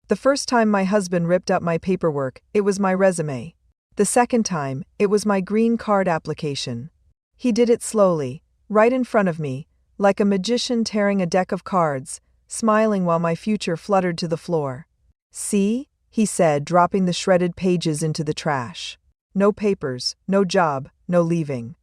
The first time my husband ripped up my paperwork, it was my resume. The second time, it was my green card application. He did it slowly, right in front of me, like a magician tearing a deck of cards, smiling while my future fluttered to the floor. "See?" he said, dropping the shredded pages into the trash. "No papers, no job, no leaving.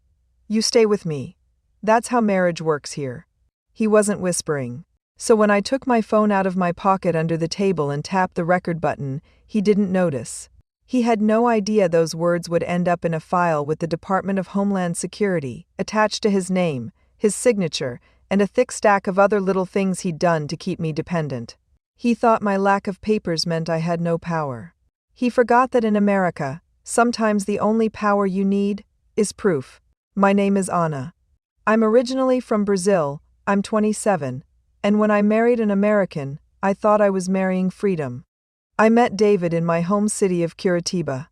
You stay with me. That's how marriage works here." He wasn't whispering. So when I took my phone out of my pocket under the table and tapped the record button, he didn't notice. He had no idea those words would end up in a file with the Department of Homeland Security, attached to his name, his signature, and a thick stack of other little things he'd done to keep me dependent. He thought my lack of papers meant I had no power. He forgot that in America, sometimes the only power you need is proof. My name is Anna. I'm originally from Brazil, I'm 27, and when I married an American, I thought I was marrying freedom. I met David in my home city of Curitiba.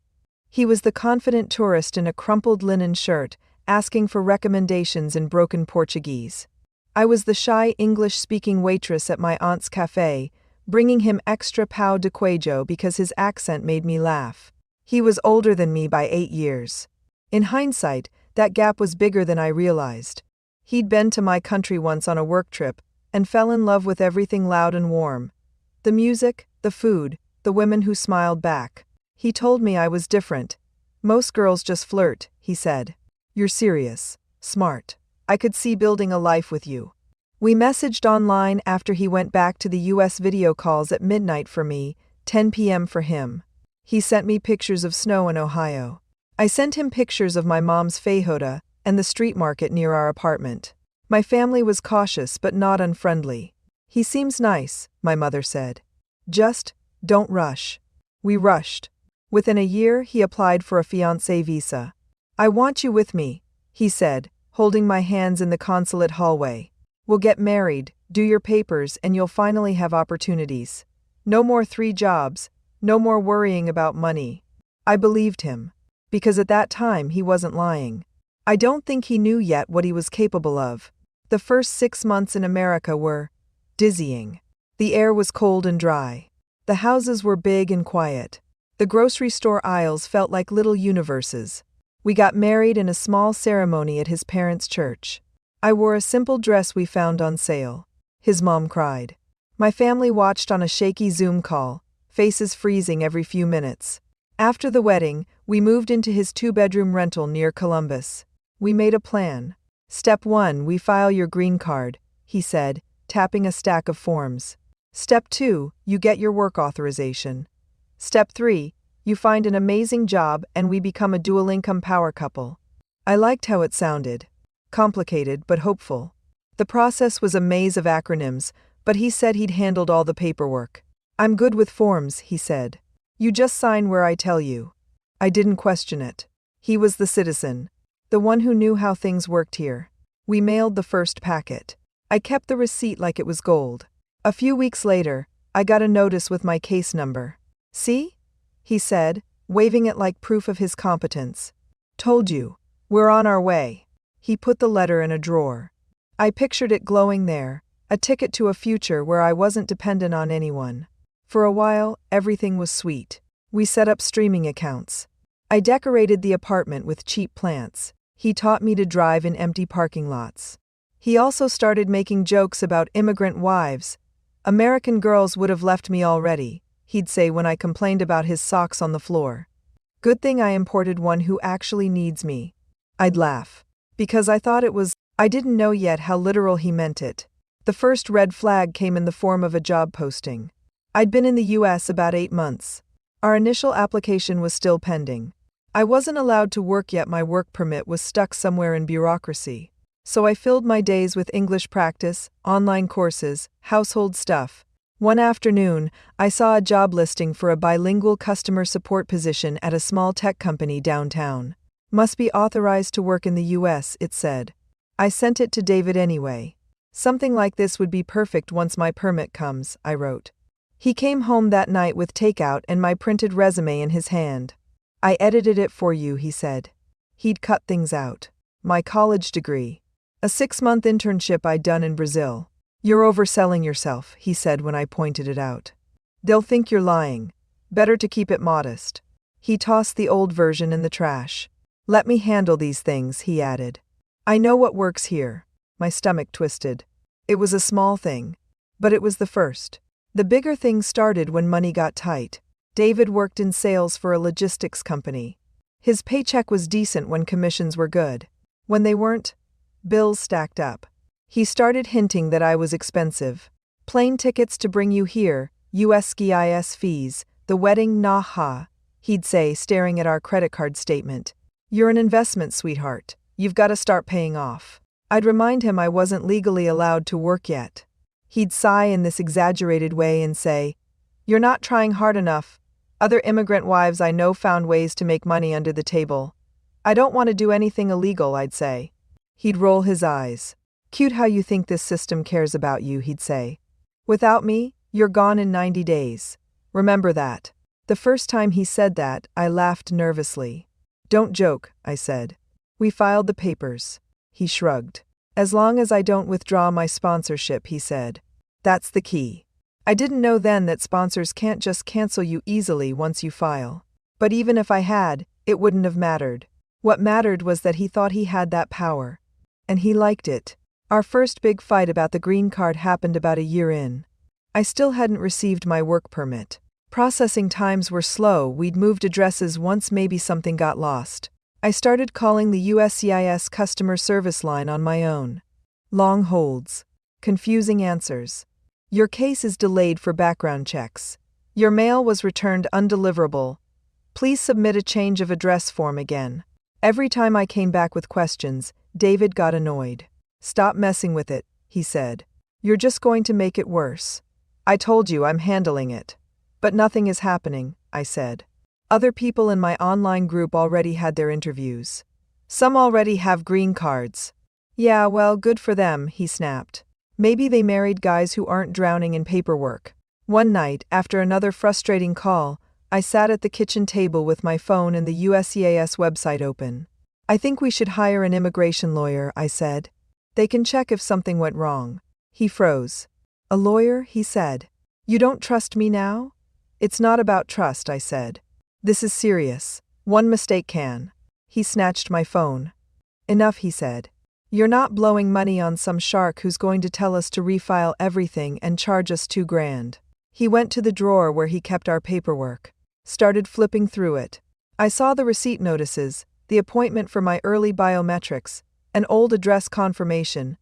He was the confident tourist in a crumpled linen shirt, asking for recommendations in broken Portuguese. I was the shy English-speaking waitress at my aunt's cafe, bringing him extra pão de queijo because his accent made me laugh. He was older than me by 8 years. In hindsight, that gap was bigger than I realized. He'd been to my country once on a work trip, and fell in love with everything loud and warm. The music, the food, the women who smiled back. He told me I was different. "Most girls just flirt," he said. "You're serious, smart. I could see building a life with you." We messaged online after he went back to the US video calls at midnight for me, 10 p.m. for him. He sent me pictures of snow in Ohio. I sent him pictures of my mom's feijoada and the street market near our apartment. My family was cautious but not unfriendly. "He seems nice," my mother said. "Just don't rush." We rushed. Within a year, he applied for a fiancée visa. "I want you with me," he said, holding my hands in the consulate hallway. "We'll get married, do your papers, and you'll finally have opportunities. No more 3 jobs, no more worrying about money." I believed him. Because at that time he wasn't lying. I don't think he knew yet what he was capable of. The first 6 months in America were dizzying. The air was cold and dry. The houses were big and quiet. The grocery store aisles felt like little universes. We got married in a small ceremony at his parents' church. I wore a simple dress we found on sale. His mom cried. My family watched on a shaky Zoom call, faces freezing every few minutes. After the wedding, we moved into his 2-bedroom rental near Columbus. We made a plan. "Step 1, we file your green card," he said, tapping a stack of forms. "Step 2, you get your work authorization. Step 3, you find an amazing job and we become a dual-income power couple." I liked how it sounded. Complicated but hopeful. The process was a maze of acronyms, but he said he'd handled all the paperwork. "I'm good with forms," he said. "You just sign where I tell you." I didn't question it. He was the citizen. The one who knew how things worked here. We mailed the first packet. I kept the receipt like it was gold. A few weeks later, I got a notice with my case number. "See?" he said, waving it like proof of his competence. "Told you. We're on our way." He put the letter in a drawer. I pictured it glowing there, a ticket to a future where I wasn't dependent on anyone. For a while, everything was sweet. We set up streaming accounts. I decorated the apartment with cheap plants. He taught me to drive in empty parking lots. He also started making jokes about immigrant wives. "American girls would have left me already," he'd say when I complained about his socks on the floor. "Good thing I imported one who actually needs me." I'd laugh. Because I thought it was, I didn't know yet how literal he meant it. The first red flag came in the form of a job posting. I'd been in the US about 8 months. Our initial application was still pending. I wasn't allowed to work yet, my work permit was stuck somewhere in bureaucracy. So I filled my days with English practice, online courses, household stuff. One afternoon, I saw a job listing for a bilingual customer support position at a small tech company downtown. "Must be authorized to work in the US," it said. I sent it to David anyway. "Something like this would be perfect once my permit comes," I wrote. He came home that night with takeout and my printed resume in his hand. "I edited it for you," he said. He'd cut things out. My college degree. A 6-month internship I'd done in Brazil. "You're overselling yourself," he said when I pointed it out. They'll think you're lying. Better to keep it modest. He tossed the old version in the trash. Let me handle these things, he added. I know what works here. My stomach twisted. It was a small thing. But it was the first. The bigger things started when money got tight. David worked in sales for a logistics company. His paycheck was decent when commissions were good. When they weren't, bills stacked up. He started hinting that I was expensive. Plane tickets to bring you here, USGIS fees, the wedding nah, he'd say, staring at our credit card statement. You're an investment, sweetheart. You've got to start paying off. I'd remind him I wasn't legally allowed to work yet. He'd sigh in this exaggerated way and say, You're not trying hard enough. Other immigrant wives I know found ways to make money under the table. I don't want to do anything illegal, I'd say. He'd roll his eyes. Cute how you think this system cares about you, he'd say. Without me, you're gone in 90 days. Remember that. The first time he said that, I laughed nervously. Don't joke, I said. We filed the papers. He shrugged. As long as I don't withdraw my sponsorship, he said. That's the key. I didn't know then that sponsors can't just cancel you easily once you file. But even if I had, it wouldn't have mattered. What mattered was that he thought he had that power. And he liked it. Our first big fight about the green card happened about a year in. I still hadn't received my work permit. Processing times were slow, we'd moved addresses once, maybe something got lost. I started calling the USCIS customer service line on my own. Long holds. Confusing answers. Your case is delayed for background checks. Your mail was returned undeliverable. Please submit a change of address form again. Every time I came back with questions, David got annoyed. Stop messing with it, he said. You're just going to make it worse. I told you I'm handling it. But nothing is happening, I said. Other people in my online group already had their interviews. Some already have green cards. Yeah, well, good for them, he snapped. Maybe they married guys who aren't drowning in paperwork. One night, after another frustrating call, I sat at the kitchen table with my phone and the USCIS website open. I think we should hire an immigration lawyer, I said. They can check if something went wrong. He froze. A lawyer, he said. You don't trust me now? It's not about trust, I said. This is serious. One mistake can. He snatched my phone. Enough, he said. You're not blowing money on some shark who's going to tell us to refile everything and charge us $2,000. He went to the drawer where he kept our paperwork. Started flipping through it. I saw the receipt notices, the appointment for my early biometrics, an old address confirmation.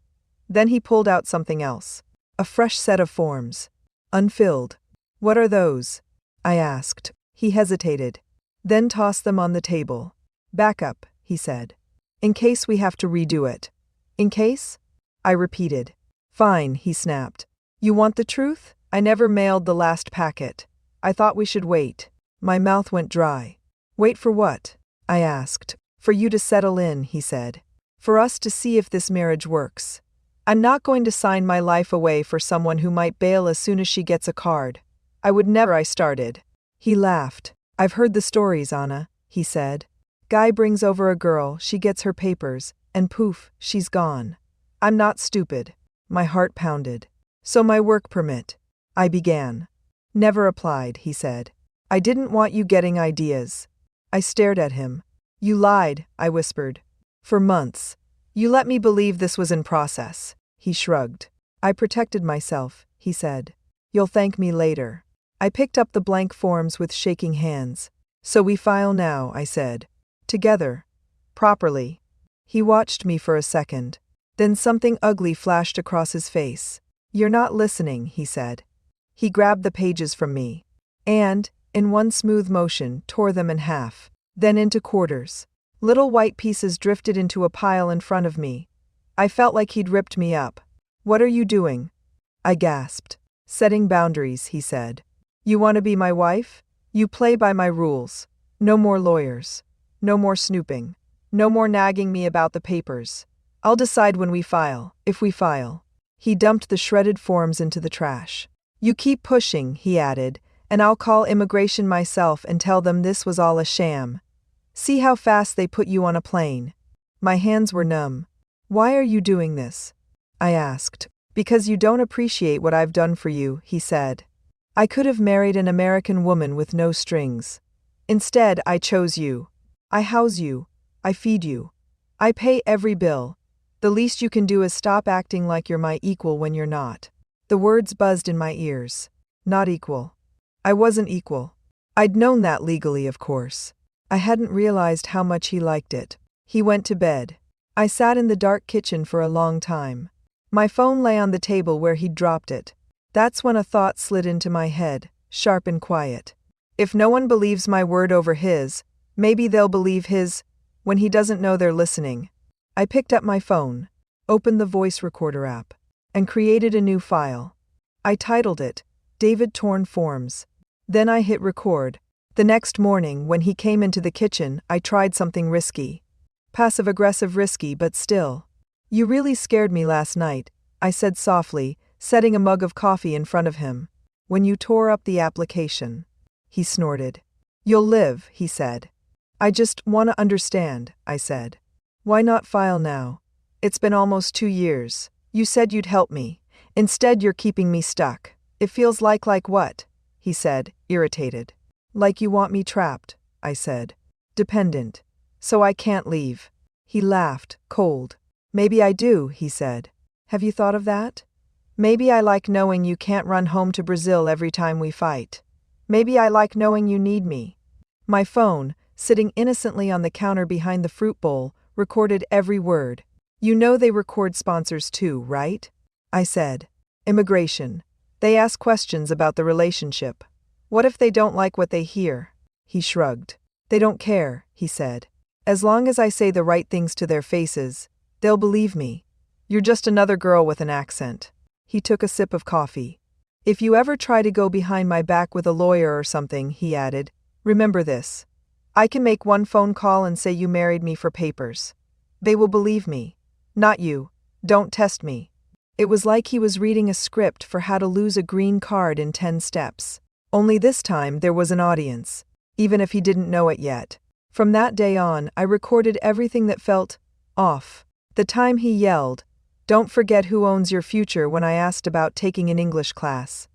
Then he pulled out something else. A fresh set of forms. Unfilled. What are those? I asked. He hesitated. Then tossed them on the table. Backup, he said. In case we have to redo it. In case? I repeated. Fine, he snapped. You want the truth? I never mailed the last packet. I thought we should wait. My mouth went dry. Wait for what? I asked. For you to settle in, he said. For us to see if this marriage works. I'm not going to sign my life away for someone who might bail as soon as she gets a card. I would never. I started. He laughed. I've heard the stories, Anna, he said. Guy brings over a girl, she gets her papers, and poof, she's gone. I'm not stupid. My heart pounded. So my work permit. I began. Never applied, he said. I didn't want you getting ideas. I stared at him. You lied, I whispered. For months. You let me believe this was in process. He shrugged. I protected myself, he said. You'll thank me later. I picked up the blank forms with shaking hands. So we file now, I said. Together. Properly. He watched me for a second. Then something ugly flashed across his face. You're not listening, he said. He grabbed the pages from me. And, in one smooth motion, tore them in half. Then into quarters. Little white pieces drifted into a pile in front of me. I felt like he'd ripped me up. What are you doing? I gasped. Setting boundaries, he said. You want to be my wife? You play by my rules. No more lawyers. No more snooping. No more nagging me about the papers. I'll decide when we file, if we file. He dumped the shredded forms into the trash. You keep pushing, he added, and I'll call immigration myself and tell them this was all a sham. See how fast they put you on a plane. My hands were numb. Why are you doing this? I asked. Because you don't appreciate what I've done for you, he said. I could have married an American woman with no strings. Instead, I chose you. I house you. I feed you. I pay every bill. The least you can do is stop acting like you're my equal when you're not. The words buzzed in my ears. Not equal. I wasn't equal. I'd known that legally, of course. I hadn't realized how much he liked it. He went to bed. I sat in the dark kitchen for a long time. My phone lay on the table where he'd dropped it. That's when a thought slid into my head, sharp and quiet. If no one believes my word over his, maybe they'll believe his when he doesn't know they're listening. I picked up my phone, opened the voice recorder app, and created a new file. I titled it, David Torn Forms. Then I hit record. The next morning, when he came into the kitchen, I tried something risky. Passive-aggressive risky, but still. You really scared me last night, I said softly, setting a mug of coffee in front of him. When you tore up the application. He snorted. You'll live, he said. I just want to understand, I said. Why not file now? It's been almost 2 years. You said you'd help me. Instead, you're keeping me stuck. It feels like what? He said, irritated. Like you want me trapped, I said. Dependent. So I can't leave. He laughed, cold. Maybe I do, he said. Have you thought of that? Maybe I like knowing you can't run home to Brazil every time we fight. Maybe I like knowing you need me. My phone, sitting innocently on the counter behind the fruit bowl, recorded every word. You know they record sponsors too, right? I said. Immigration. They ask questions about the relationship. What if they don't like what they hear? He shrugged. They don't care, he said. As long as I say the right things to their faces, they'll believe me. You're just another girl with an accent. He took a sip of coffee. If you ever try to go behind my back with a lawyer or something, he added, remember this. I can make one phone call and say you married me for papers. They will believe me. Not you. Don't test me. It was like he was reading a script for how to lose a green card in 10 steps. Only this time there was an audience, even if he didn't know it yet. From that day on, I recorded everything that felt off. The time he yelled, "Don't forget who owns your future," when I asked about taking an English class.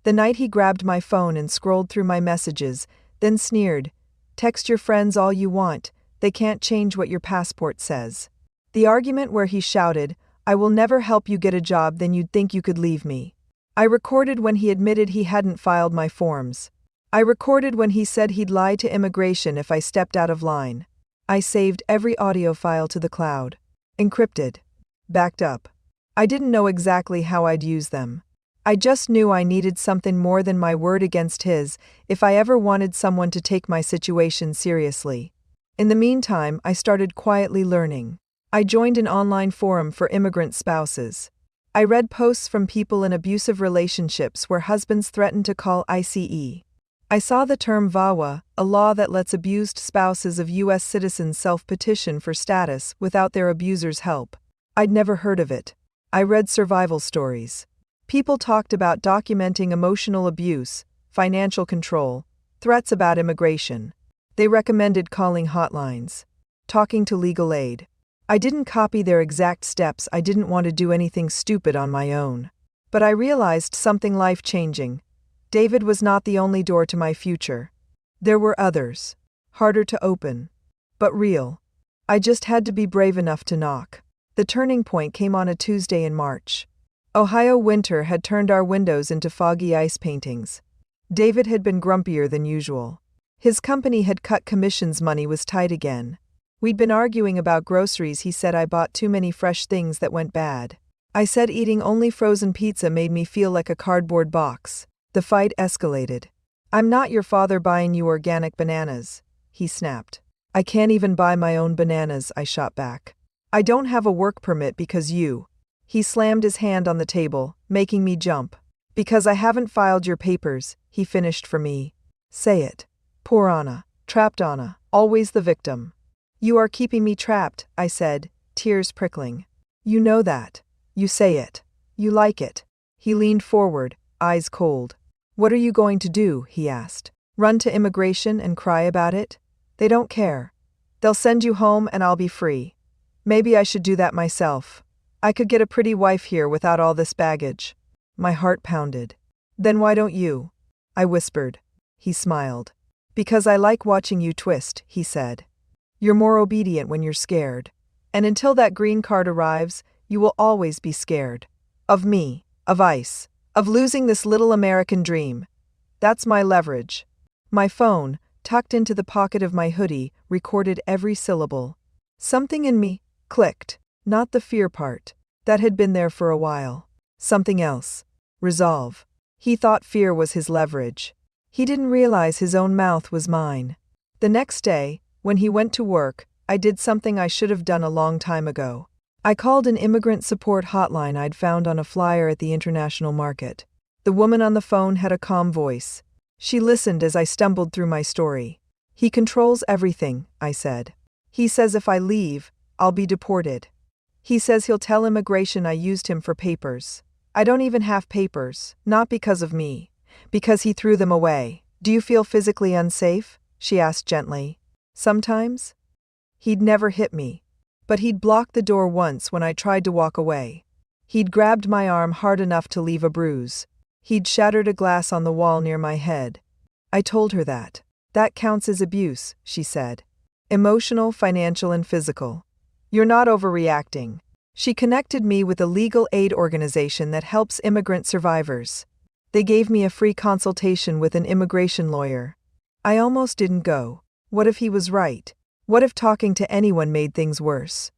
The night he grabbed my phone and scrolled through my messages, then sneered, "Text your friends all you want, they can't change what your passport says." The argument where he shouted, "I will never help you get a job, then you'd think you could leave me." I recorded when he admitted he hadn't filed my forms. I recorded when he said he'd lie to immigration if I stepped out of line. I saved every audio file to the cloud. Encrypted. Backed up. I didn't know exactly how I'd use them. I just knew I needed something more than my word against his if I ever wanted someone to take my situation seriously. In the meantime, I started quietly learning. I joined an online forum for immigrant spouses. I read posts from people in abusive relationships where husbands threatened to call ICE. I saw the term VAWA, a law that lets abused spouses of U.S. citizens self-petition for status without their abuser's help. I'd never heard of it. I read survival stories. People talked about documenting emotional abuse, financial control, threats about immigration. They recommended calling hotlines, talking to legal aid. I didn't copy their exact steps. I didn't want to do anything stupid on my own. But I realized something life-changing. David was not the only door to my future. There were others. Harder to open. But real. I just had to be brave enough to knock. The turning point came on a Tuesday in March. Ohio winter had turned our windows into foggy ice paintings. David had been grumpier than usual. His company had cut commissions, money was tight again. We'd been arguing about groceries. He said I bought too many fresh things that went bad. I said eating only frozen pizza made me feel like a cardboard box. The fight escalated. "I'm not your father buying you organic bananas," he snapped. "I can't even buy my own bananas," I shot back. "I don't have a work permit because you." He slammed his hand on the table, making me jump. "Because I haven't filed your papers," he finished for me. "Say it. Poor Anna. Trapped Anna. Always the victim." "You are keeping me trapped," I said, tears prickling. "You know that. You say it. You like it." He leaned forward, eyes cold. "What are you going to do?" he asked. "Run to immigration and cry about it? They don't care. They'll send you home and I'll be free. Maybe I should do that myself. I could get a pretty wife here without all this baggage." My heart pounded. "Then why don't you?" I whispered. He smiled. Because I like watching you twist, he said. You're more obedient when you're scared. And until that green card arrives, you will always be scared. Of me, of ICE, of losing this little American dream. That's my leverage. My phone, tucked into the pocket of my hoodie, recorded every syllable. Something in me clicked, not the fear part. That had been there for a while. Something else. Resolve. He thought fear was his leverage. He didn't realize his own mouth was mine. The next day, when he went to work, I did something I should have done a long time ago. I called an immigrant support hotline I'd found on a flyer at the international market. The woman on the phone had a calm voice. She listened as I stumbled through my story. He controls everything, I said. He says if I leave, I'll be deported. He says he'll tell immigration I used him for papers. I don't even have papers, not because of me, because he threw them away. Do you feel physically unsafe? She asked gently. Sometimes? He'd never hit me, but he'd blocked the door once when I tried to walk away. He'd grabbed my arm hard enough to leave a bruise. He'd shattered a glass on the wall near my head. I told her that. That counts as abuse, she said. Emotional, financial, and physical. You're not overreacting. She connected me with a legal aid organization that helps immigrant survivors. They gave me a free consultation with an immigration lawyer. I almost didn't go. What if he was right? What if talking to anyone made things worse?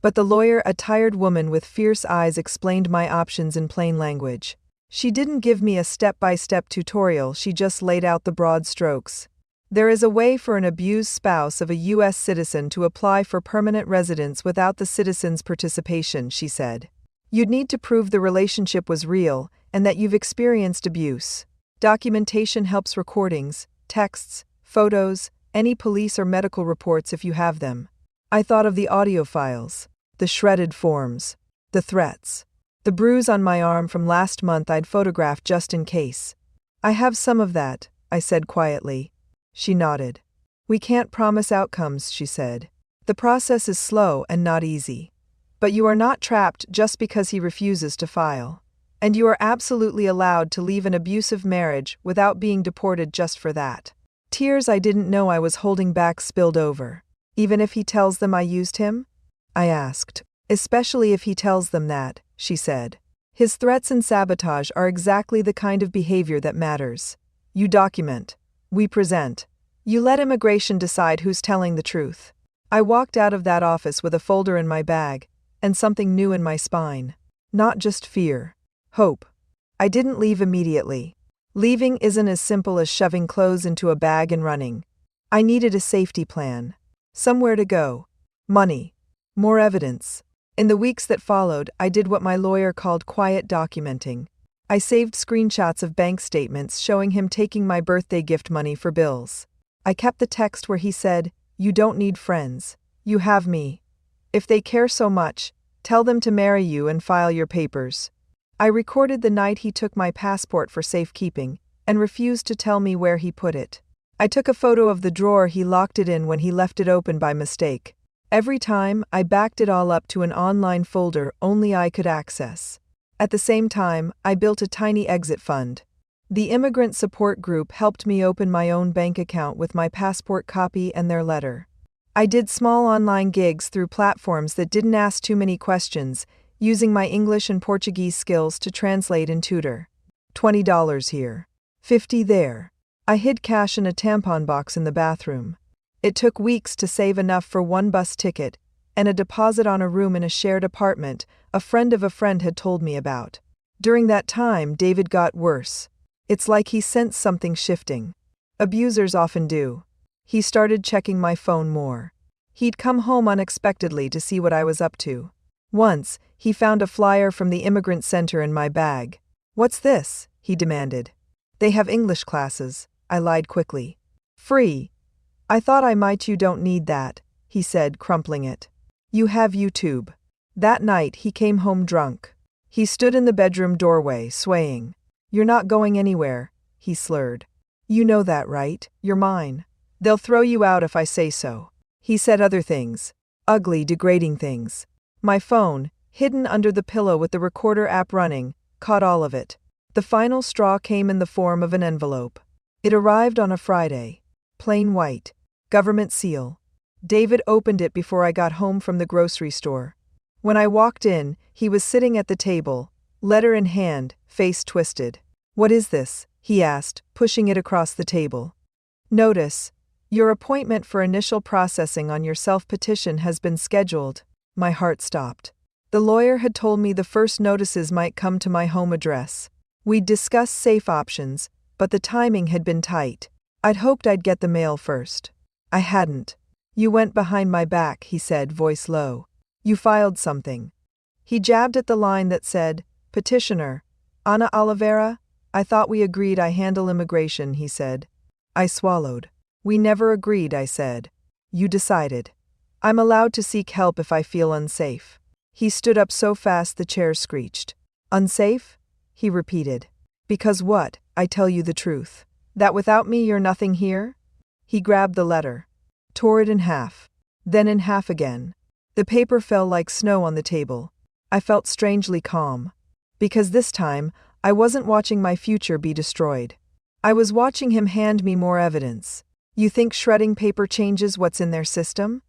But the lawyer, a tired woman with fierce eyes, explained my options in plain language. She didn't give me a step-by-step tutorial, she just laid out the broad strokes. There is a way for an abused spouse of a U.S. citizen to apply for permanent residence without the citizen's participation, she said. You'd need to prove the relationship was real and that you've experienced abuse. Documentation helps: recordings, texts, photos, any police or medical reports if you have them. I thought of the audio files, the shredded forms, the threats. The bruise on my arm from last month I'd photographed just in case. I have some of that, I said quietly. She nodded. We can't promise outcomes, she said. The process is slow and not easy. But you are not trapped just because he refuses to file. And you are absolutely allowed to leave an abusive marriage without being deported just for that. Tears I didn't know I was holding back spilled over. Even if he tells them I used him? I asked. Especially if he tells them that, she said. His threats and sabotage are exactly the kind of behavior that matters. You document. We present. You let immigration decide who's telling the truth. I walked out of that office with a folder in my bag, and something new in my spine. Not just fear. Hope. I didn't leave immediately. Leaving isn't as simple as shoving clothes into a bag and running. I needed a safety plan. Somewhere to go. Money. More evidence. In the weeks that followed, I did what my lawyer called quiet documenting. I saved screenshots of bank statements showing him taking my birthday gift money for bills. I kept the text where he said, "You don't need friends. You have me. If they care so much, tell them to marry you and file your papers." I recorded the night he took my passport for safekeeping and refused to tell me where he put it. I took a photo of the drawer he locked it in when he left it open by mistake. Every time, I backed it all up to an online folder only I could access. At the same time, I built a tiny exit fund. The immigrant support group helped me open my own bank account with my passport copy and their letter. I did small online gigs through platforms that didn't ask too many questions, using my English and Portuguese skills to translate and tutor. $20 here. $50 there. I hid cash in a tampon box in the bathroom. It took weeks to save enough for one bus ticket and a deposit on a room in a shared apartment a friend of a friend had told me about. During that time, David got worse. It's like he sensed something shifting. Abusers often do. He started checking my phone more. He'd come home unexpectedly to see what I was up to. Once, he found a flyer from the immigrant center in my bag. "What's this?" he demanded. "They have English classes," I lied quickly. "Free." "I thought I might." "You don't need that," he said, crumpling it. "You have YouTube." That night, he came home drunk. He stood in the bedroom doorway, swaying. "You're not going anywhere," he slurred. "You know that, right? You're mine. They'll throw you out if I say so." He said other things. Ugly, degrading things. My phone, hidden under the pillow with the recorder app running, caught all of it. The final straw came in the form of an envelope. It arrived on a Friday. Plain white. Government seal. David opened it before I got home from the grocery store. When I walked in, he was sitting at the table, letter in hand, face twisted. "What is this?" he asked, pushing it across the table. "Notice. Your appointment for initial processing on your self-petition has been scheduled." My heart stopped. The lawyer had told me the first notices might come to my home address. We'd discussed safe options, but the timing had been tight. I'd hoped I'd get the mail first. I hadn't. "You went behind my back," he said, voice low. "You filed something." He jabbed at the line that said, "Petitioner, Ana Oliveira. I thought we agreed I handle immigration," he said. I swallowed. "We never agreed," I said. "You decided. I'm allowed to seek help if I feel unsafe." He stood up so fast the chair screeched. "Unsafe?" he repeated. "Because what? I tell you the truth. That without me you're nothing here?" He grabbed the letter. Tore it in half. Then in half again. The paper fell like snow on the table. I felt strangely calm. Because this time, I wasn't watching my future be destroyed. I was watching him hand me more evidence. "You think shredding paper changes what's in their system?"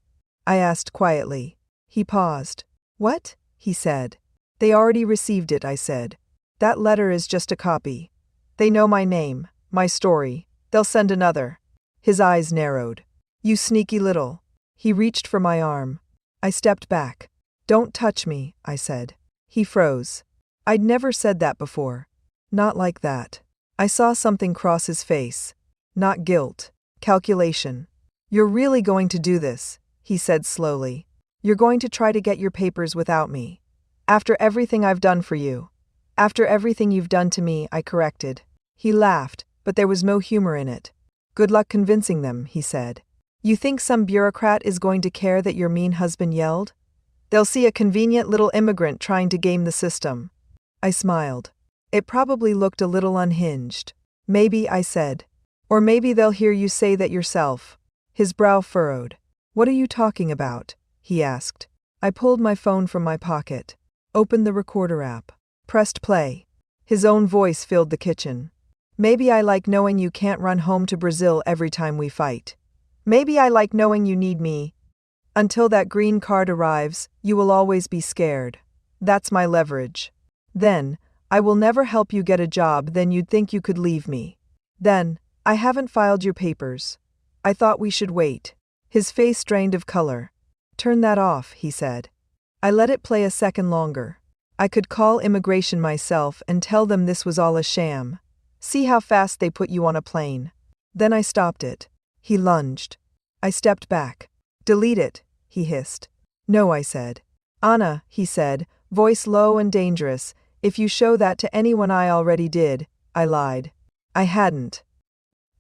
I asked quietly. He paused. "What?" he said. "They already received it," I said. "That letter is just a copy. They know my name, my story. They'll send another." His eyes narrowed. "You sneaky little." He reached for my arm. I stepped back. "Don't touch me," I said. He froze. I'd never said that before. Not like that. I saw something cross his face. Not guilt. Calculation. "You're really going to do this," he said slowly. "You're going to try to get your papers without me. After everything I've done for you." "After everything you've done to me," I corrected. He laughed, but there was no humor in it. "Good luck convincing them," he said. "You think some bureaucrat is going to care that your mean husband yelled? They'll see a convenient little immigrant trying to game the system." I smiled. It probably looked a little unhinged. "Maybe," I said. "Or maybe they'll hear you say that yourself." His brow furrowed. "What are you talking about?" he asked. I pulled my phone from my pocket. Opened the recorder app. Pressed play. His own voice filled the kitchen. "Maybe I like knowing you can't run home to Brazil every time we fight. Maybe I like knowing you need me. Until that green card arrives, you will always be scared. That's my leverage. Then, I will never help you get a job, then you'd think you could leave me. Then, I haven't filed your papers. I thought we should wait." His face drained of color. "Turn that off," he said. I let it play a second longer. I could call immigration myself and tell them this was all a sham. See how fast they put you on a plane. Then I stopped it. He lunged. I stepped back. "Delete it," he hissed. "No," I said. "Anna," he said, voice low and dangerous, "if you show that to anyone I already did." I lied. I hadn't.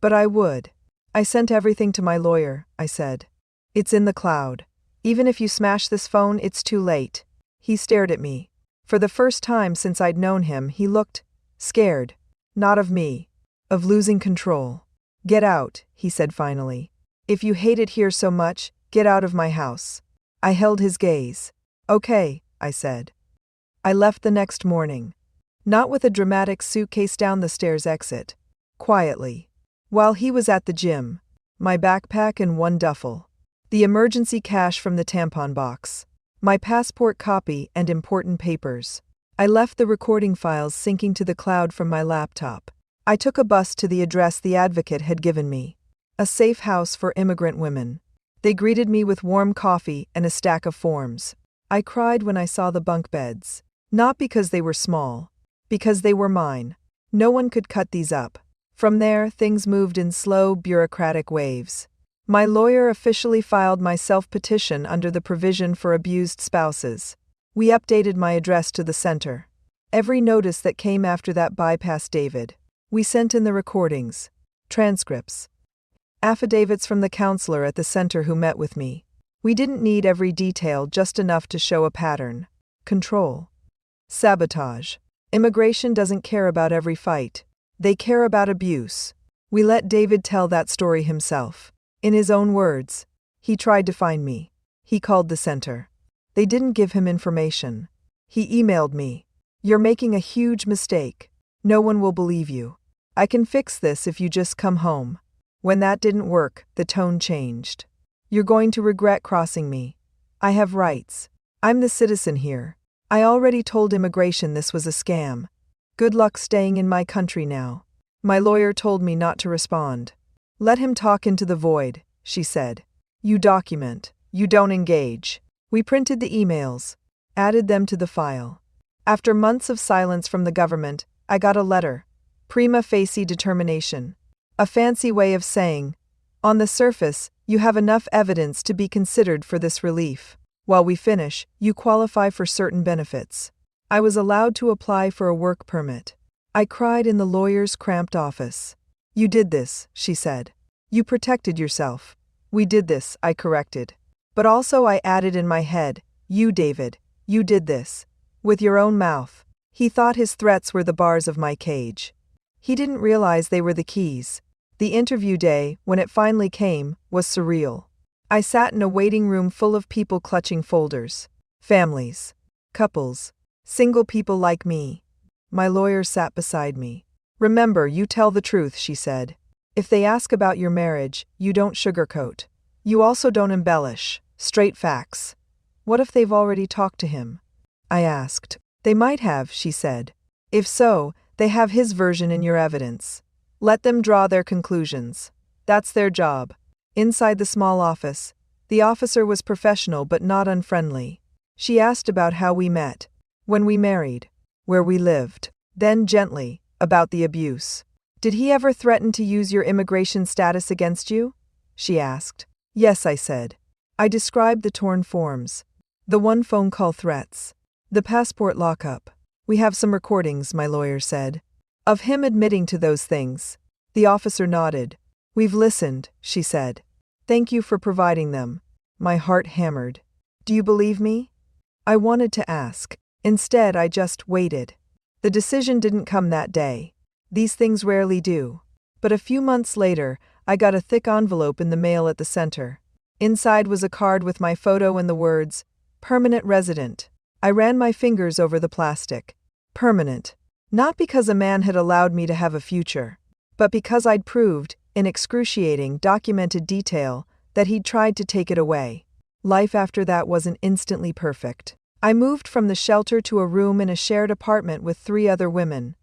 "But I would. I sent everything to my lawyer," I said. "It's in the cloud. Even if you smash this phone, it's too late." He stared at me. For the first time since I'd known him, he looked scared. Not of me. Of losing control. "Get out," he said finally. "If you hate it here so much, get out of my house." I held his gaze. "Okay," I said. I left the next morning. Not with a dramatic suitcase down the stairs exit. Quietly. While he was at the gym. My backpack and one duffel. The emergency cash from the tampon box. My passport copy and important papers. I left the recording files syncing to the cloud from my laptop. I took a bus to the address the advocate had given me. A safe house for immigrant women. They greeted me with warm coffee and a stack of forms. I cried when I saw the bunk beds. Not because they were small. Because they were mine. No one could cut these up. From there, things moved in slow, bureaucratic waves. My lawyer officially filed my self-petition under the provision for abused spouses. We updated my address to the center. Every notice that came after that bypassed David. We sent in the recordings. Transcripts. Affidavits from the counselor at the center who met with me. We didn't need every detail, just enough to show a pattern. Control. Sabotage. Immigration doesn't care about every fight. They care about abuse. We let David tell that story himself. In his own words. He tried to find me. He called the center. They didn't give him information. He emailed me. "You're making a huge mistake. No one will believe you. I can fix this if you just come home. When that didn't work, the tone changed. You're going to regret crossing me. I have rights. I'm the citizen here. I already told immigration this was a scam. Good luck staying in my country now. My lawyer told me not to respond. Let him talk into the void, she said. You document. You don't engage. We printed the emails, added them to the file. After months of silence from the government, I got a letter. Prima facie determination. A fancy way of saying, on the surface, you have enough evidence to be considered for this relief. While we finish, you qualify for certain benefits. I was allowed to apply for a work permit. I cried in the lawyer's cramped office. You did this, she said. You protected yourself. We did this, I corrected. But also I added in my head, you, David, you did this. With your own mouth. He thought his threats were the bars of my cage. He didn't realize they were the keys. The interview day, when it finally came, was surreal. I sat in a waiting room full of people clutching folders. Families. Couples. Single people like me. My lawyer sat beside me. Remember, you tell the truth, she said. If they ask about your marriage, you don't sugarcoat. You also don't embellish. Straight facts. What if they've already talked to him? I asked. They might have, she said. If so, they have his version in your evidence. Let them draw their conclusions. That's their job. Inside the small office, the officer was professional but not unfriendly. She asked about how we met, when we married, where we lived. Then gently, about the abuse. Did he ever threaten to use your immigration status against you? She asked. Yes, I said. I described the torn forms, the one phone call threats, the passport lockup. We have some recordings, my lawyer said, of him admitting to those things. The officer nodded. We've listened, she said. Thank you for providing them. My heart hammered. Do you believe me? I wanted to ask. Instead, I just waited. The decision didn't come that day. These things rarely do. But a few months later, I got a thick envelope in the mail at the center. Inside was a card with my photo and the words, Permanent Resident. I ran my fingers over the plastic. Permanent. Not because a man had allowed me to have a future, but because I'd proved, in excruciating, documented detail, that he'd tried to take it away. Life after that wasn't instantly perfect. I moved from the shelter to a room in a shared apartment with 3 other women.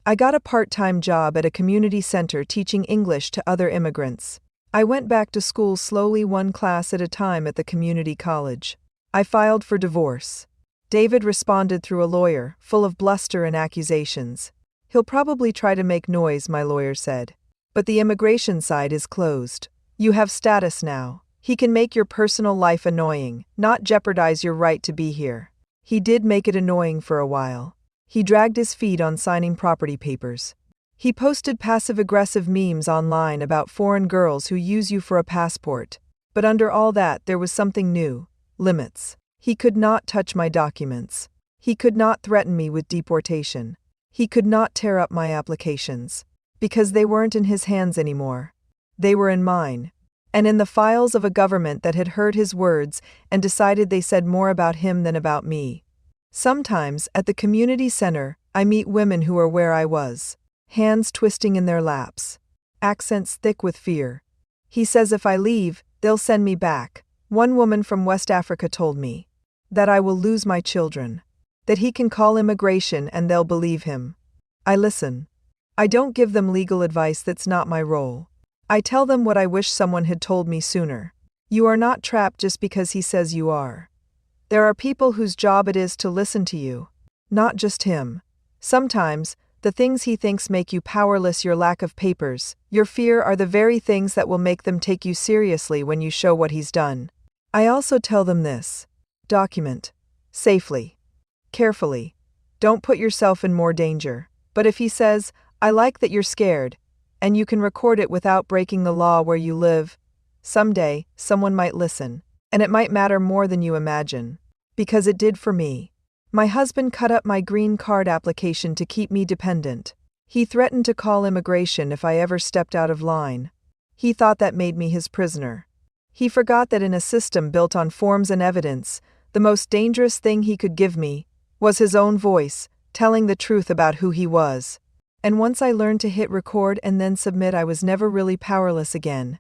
I got a part-time job at a community center teaching English to other immigrants. I went back to school slowly, one class at a time at the community college. I filed for divorce. David responded through a lawyer, full of bluster and accusations. He'll probably try to make noise, my lawyer said. But the immigration side is closed. You have status now. He can make your personal life annoying, not jeopardize your right to be here. He did make it annoying for a while. He dragged his feet on signing property papers. He posted passive-aggressive memes online about foreign girls who use you for a passport. But under all that, there was something new. Limits. He could not touch my documents. He could not threaten me with deportation. He could not tear up my applications. Because they weren't in his hands anymore. They were in mine. And in the files of a government that had heard his words and decided they said more about him than about me. Sometimes, at the community center, I meet women who are where I was. Hands twisting in their laps. Accents thick with fear. He says if I leave, they'll send me back. One woman from West Africa told me. That I will lose my children. That he can call immigration and they'll believe him. I listen. I don't give them legal advice, that's not my role. I tell them what I wish someone had told me sooner. You are not trapped just because he says you are. There are people whose job it is to listen to you. Not just him. Sometimes, the things he thinks make you powerless, your lack of papers, your fear, are the very things that will make them take you seriously when you show what he's done. I also tell them this. Document. Safely. Carefully. Don't put yourself in more danger. But if he says, I like that you're scared, and you can record it without breaking the law where you live, someday, someone might listen, and it might matter more than you imagine. Because it did for me. My husband cut up my green card application to keep me dependent. He threatened to call immigration if I ever stepped out of line. He thought that made me his prisoner. He forgot that in a system built on forms and evidence, the most dangerous thing he could give me was his own voice, telling the truth about who he was. And once I learned to hit record and then submit, I was never really powerless again.